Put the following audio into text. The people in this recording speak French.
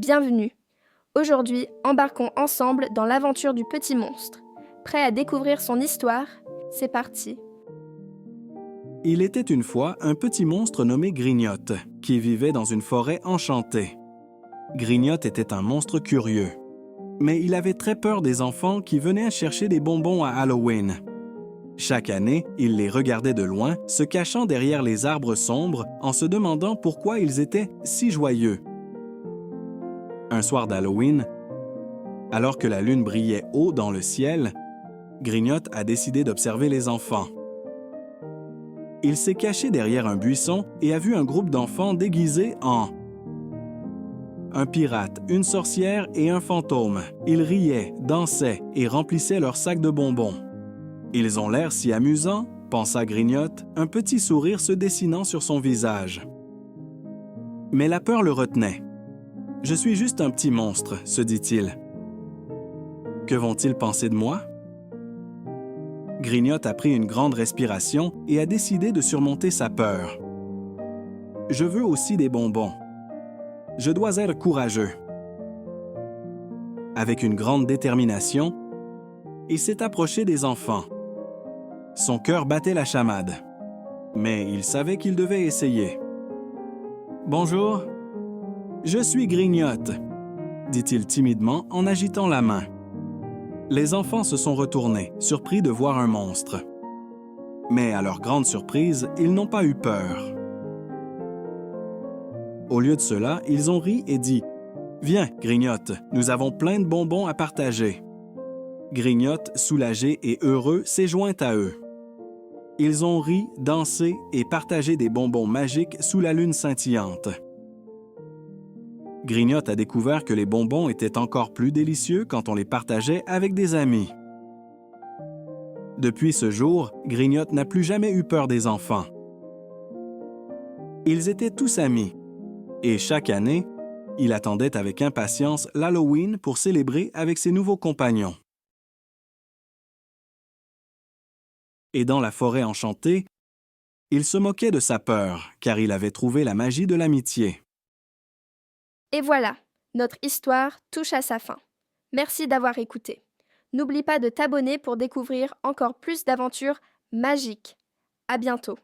Bienvenue. Aujourd'hui, embarquons ensemble dans l'aventure du petit monstre. Prêt à découvrir son histoire? C'est parti. Il était une fois un petit monstre nommé Grignotte, qui vivait dans une forêt enchantée. Grignotte était un monstre curieux, mais il avait très peur des enfants qui venaient chercher des bonbons à Halloween. Chaque année, il les regardait de loin, se cachant derrière les arbres sombres, en se demandant pourquoi ils étaient si joyeux. Un soir d'Halloween, alors que la lune brillait haut dans le ciel, Grignotte a décidé d'observer les enfants. Il s'est caché derrière un buisson et a vu un groupe d'enfants déguisés en un pirate, une sorcière et un fantôme. Ils riaient, dansaient et remplissaient leurs sacs de bonbons. Ils ont l'air si amusants, pensa Grignotte, un petit sourire se dessinant sur son visage. Mais la peur le retenait. « Je suis juste un petit monstre », se dit-il. « Que vont-ils penser de moi? » Grignotte a pris une grande respiration et a décidé de surmonter sa peur. « Je veux aussi des bonbons. Je dois être courageux. » Avec une grande détermination, il s'est approché des enfants. Son cœur battait la chamade, mais il savait qu'il devait essayer. « Bonjour, je suis Grignotte », dit-il timidement en agitant la main. Les enfants se sont retournés, surpris de voir un monstre. Mais à leur grande surprise, ils n'ont pas eu peur. Au lieu de cela, ils ont ri et dit « Viens, Grignotte, nous avons plein de bonbons à partager. » Grignotte, soulagé et heureux, s'est joint à eux. Ils ont ri, dansé et partagé des bonbons magiques sous la lune scintillante. Grignotte a découvert que les bonbons étaient encore plus délicieux quand on les partageait avec des amis. Depuis ce jour, Grignotte n'a plus jamais eu peur des enfants. Ils étaient tous amis, et chaque année, il attendait avec impatience l'Halloween pour célébrer avec ses nouveaux compagnons. Et dans la forêt enchantée, il se moquait de sa peur, car il avait trouvé la magie de l'amitié. Et voilà, notre histoire touche à sa fin. Merci d'avoir écouté. N'oublie pas de t'abonner pour découvrir encore plus d'aventures magiques. À bientôt.